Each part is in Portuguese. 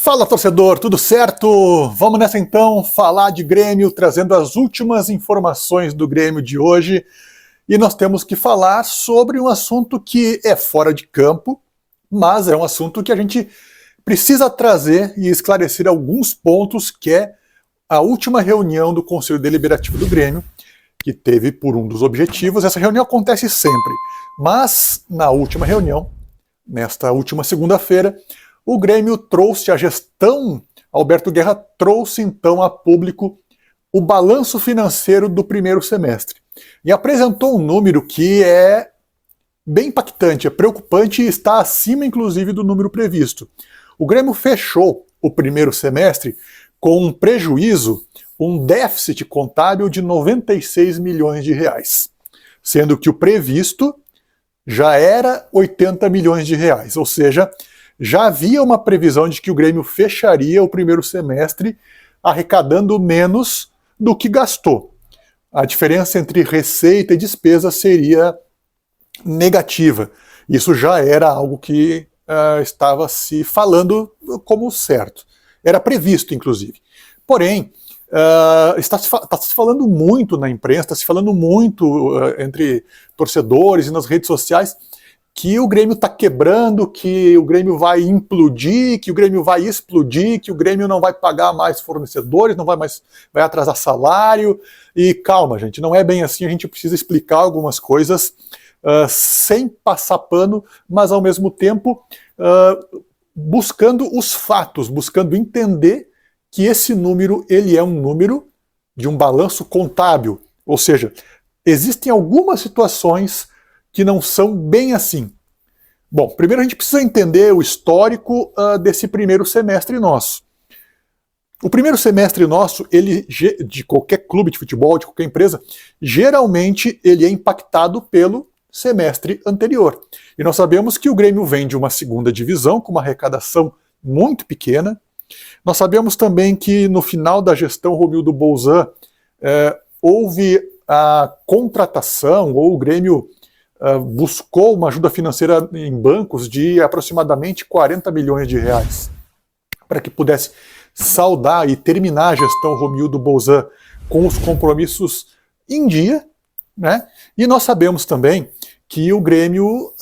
Fala, torcedor, tudo certo? Vamos nessa então falar de Grêmio, trazendo as últimas informações do Grêmio de hoje. E nós temos que falar sobre um assunto que é fora de campo, mas é um assunto que a gente precisa trazer e esclarecer alguns pontos, que é a última reunião do Conselho Deliberativo do Grêmio, que teve por um dos objetivos. Essa reunião acontece sempre, mas na última reunião, nesta última segunda-feira, o Grêmio trouxe, a gestão Alberto Guerra trouxe então a público o balanço financeiro do primeiro semestre. E apresentou um número que é bem impactante, é preocupante e está acima inclusive do número previsto. O Grêmio fechou o primeiro semestre com um prejuízo, um déficit contábil de 96 milhões de reais, sendo que o previsto já era 80 milhões de reais, ou seja, já havia uma previsão de que o Grêmio fecharia o primeiro semestre arrecadando menos do que gastou. A diferença entre receita e despesa seria negativa. Isso já era algo que estava se falando como certo. Era previsto, inclusive. Porém, está se falando muito na imprensa, está se falando muito entre torcedores e nas redes sociais que o Grêmio está quebrando, que o Grêmio vai implodir, que o Grêmio vai explodir, que o Grêmio não vai pagar mais fornecedores, não vai atrasar salário. E calma, gente, não é bem assim, a gente precisa explicar algumas coisas sem passar pano, mas ao mesmo tempo buscando os fatos, buscando entender que esse número ele é um número de um balanço contábil, ou seja, existem algumas situações que não são bem assim. Bom, primeiro a gente precisa entender o histórico desse primeiro semestre nosso. O primeiro semestre nosso, ele, de qualquer clube de futebol, de qualquer empresa, geralmente ele é impactado pelo semestre anterior. E nós sabemos que o Grêmio vem de uma segunda divisão, com uma arrecadação muito pequena. Nós sabemos também que no final da gestão Romildo Bolzan houve a contratação, ou o Grêmio buscou uma ajuda financeira em bancos de aproximadamente 40 milhões de reais para que pudesse saldar e terminar a gestão Romildo Bolzan com os compromissos em dia, né? E nós sabemos também que o Grêmio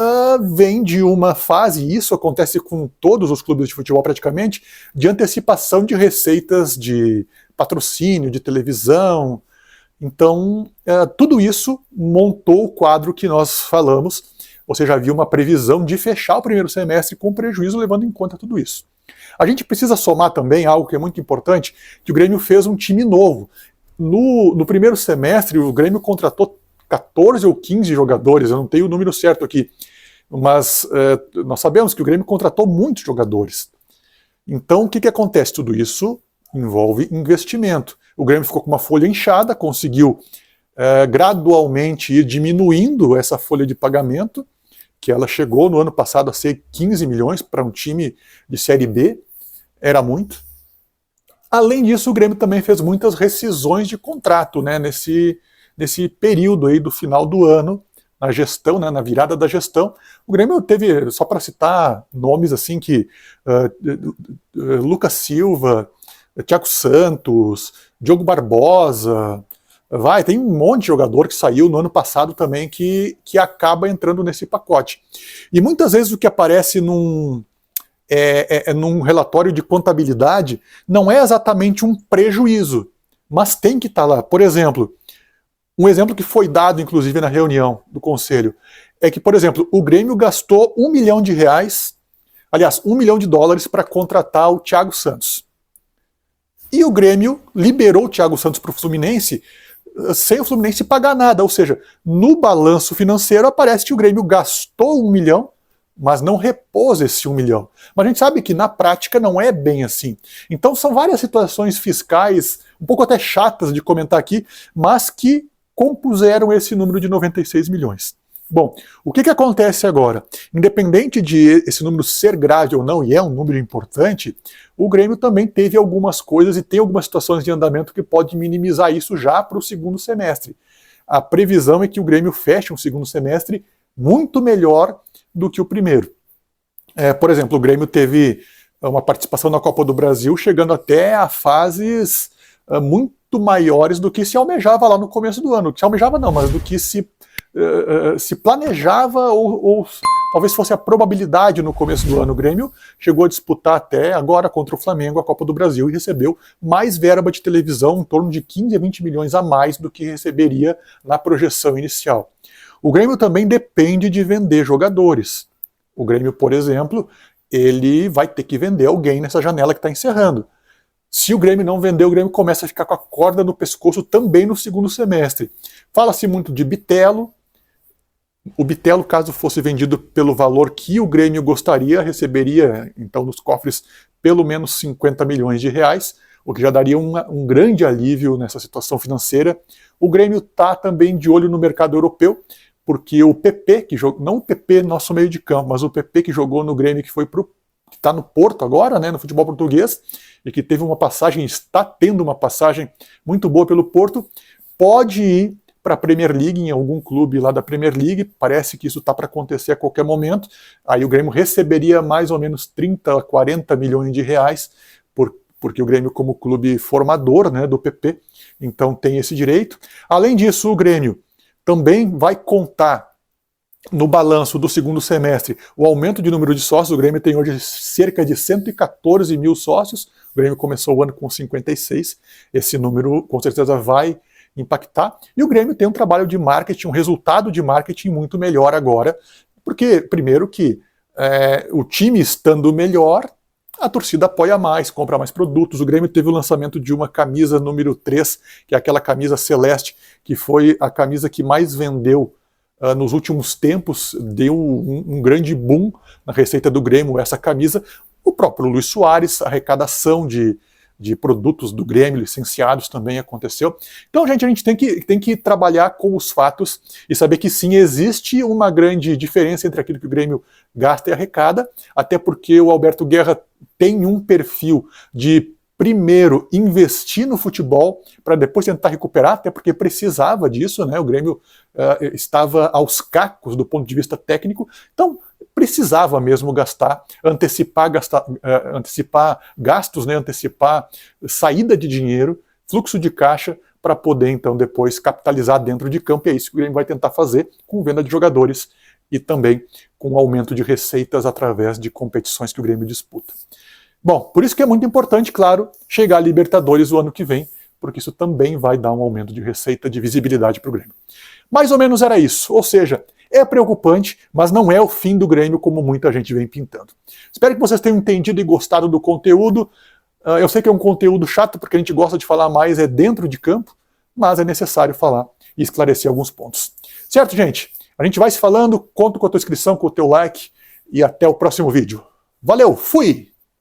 vem de uma fase, e isso acontece com todos os clubes de futebol praticamente, de antecipação de receitas de patrocínio, de televisão. Então, tudo isso montou o quadro que nós falamos, ou seja, havia uma previsão de fechar o primeiro semestre com prejuízo, levando em conta tudo isso. A gente precisa somar também algo que é muito importante, que o Grêmio fez um time novo. No primeiro semestre, o Grêmio contratou 14 ou 15 jogadores, eu não tenho o número certo aqui, mas nós sabemos que o Grêmio contratou muitos jogadores. Então, o que acontece? Tudo isso envolve investimento. O Grêmio ficou com uma folha inchada, conseguiu gradualmente ir diminuindo essa folha de pagamento, que ela chegou no ano passado a ser 15 milhões para um time de Série B, era muito. Além disso, o Grêmio também fez muitas rescisões de contrato, né, nesse período aí do final do ano, na gestão, né, na virada da gestão. O Grêmio teve, só para citar nomes assim, que Lucas Silva, Thiago Santos, Diogo Barbosa, tem um monte de jogador que saiu no ano passado também que acaba entrando nesse pacote. E muitas vezes o que aparece num relatório de contabilidade não é exatamente um prejuízo, mas tem que estar lá. Por exemplo, um exemplo que foi dado inclusive na reunião do Conselho é que, por exemplo, o Grêmio gastou $1 milhão, aliás, $1 milhão para contratar o Thiago Santos. E o Grêmio liberou o Thiago Santos para o Fluminense sem o Fluminense pagar nada, ou seja, no balanço financeiro aparece que o Grêmio gastou 1 milhão, mas não repôs esse 1 milhão. Mas a gente sabe que na prática não é bem assim. Então são várias situações fiscais, um pouco até chatas de comentar aqui, mas que compuseram esse número de 96 milhões. Bom, o que acontece agora? Independente de esse número ser grave ou não, e é um número importante, o Grêmio também teve algumas coisas e tem algumas situações de andamento que pode minimizar isso já para o segundo semestre. A previsão é que o Grêmio feche um segundo semestre muito melhor do que o primeiro. Por exemplo, o Grêmio teve uma participação na Copa do Brasil, chegando até a fases muito maiores do que se almejava lá no começo do ano. Se almejava não, mas do que se planejava ou talvez fosse a probabilidade no começo do ano. O Grêmio chegou a disputar até agora contra o Flamengo a Copa do Brasil e recebeu mais verba de televisão, em torno de 15 a 20 milhões a mais do que receberia na projeção inicial. O Grêmio também depende de vender jogadores. O Grêmio, por exemplo, ele vai ter que vender alguém nessa janela que está encerrando. Se o Grêmio não vender, o Grêmio começa a ficar com a corda no pescoço também no segundo semestre. Fala-se muito de Bitelo. O Bitelo, caso fosse vendido pelo valor que o Grêmio gostaria, receberia, então, nos cofres pelo menos 50 milhões de reais, o que já daria um grande alívio nessa situação financeira. O Grêmio está também de olho no mercado europeu, porque o PP, não o PP nosso meio de campo, mas o PP que jogou no Grêmio, que está no Porto agora, né, no futebol português, e que teve uma passagem, está tendo uma passagem muito boa pelo Porto, pode ir para a Premier League, em algum clube lá da Premier League, parece que isso está para acontecer a qualquer momento. Aí o Grêmio receberia mais ou menos 30 a 40 milhões de reais, porque o Grêmio, como clube formador, né, do PP, então tem esse direito. Além disso, o Grêmio também vai contar no balanço do segundo semestre o aumento de número de sócios. O Grêmio tem hoje cerca de 114 mil sócios, o Grêmio começou o ano com 56, esse número com certeza vai impactar, e o Grêmio tem um trabalho de marketing, um resultado de marketing muito melhor agora, porque, primeiro que o time estando melhor, a torcida apoia mais, compra mais produtos. O Grêmio teve o lançamento de uma camisa número 3, que é aquela camisa celeste, que foi a camisa que mais vendeu nos últimos tempos, deu um grande boom na receita do Grêmio, essa camisa. O próprio Luis Soares, a arrecadação de produtos do Grêmio licenciados também aconteceu. Então, gente, a gente tem que trabalhar com os fatos e saber que sim, existe uma grande diferença entre aquilo que o Grêmio gasta e arrecada, até porque o Alberto Guerra tem um perfil de primeiro investir no futebol para depois tentar recuperar, até porque precisava disso, né? O Grêmio estava aos cacos do ponto de vista técnico, então precisava mesmo antecipar gastos, né? Antecipar saída de dinheiro, fluxo de caixa, para poder então depois capitalizar dentro de campo, e é isso que o Grêmio vai tentar fazer com venda de jogadores e também com aumento de receitas através de competições que o Grêmio disputa. Bom, por isso que é muito importante, claro, chegar a Libertadores o ano que vem, porque isso também vai dar um aumento de receita, de visibilidade para o Grêmio. Mais ou menos era isso, ou seja, é preocupante, mas não é o fim do Grêmio como muita gente vem pintando. Espero que vocês tenham entendido e gostado do conteúdo. Eu sei que é um conteúdo chato, porque a gente gosta de falar mais dentro de campo, mas é necessário falar e esclarecer alguns pontos. Certo, gente? A gente vai se falando, conto com a tua inscrição, com o teu like, e até o próximo vídeo. Valeu, fui!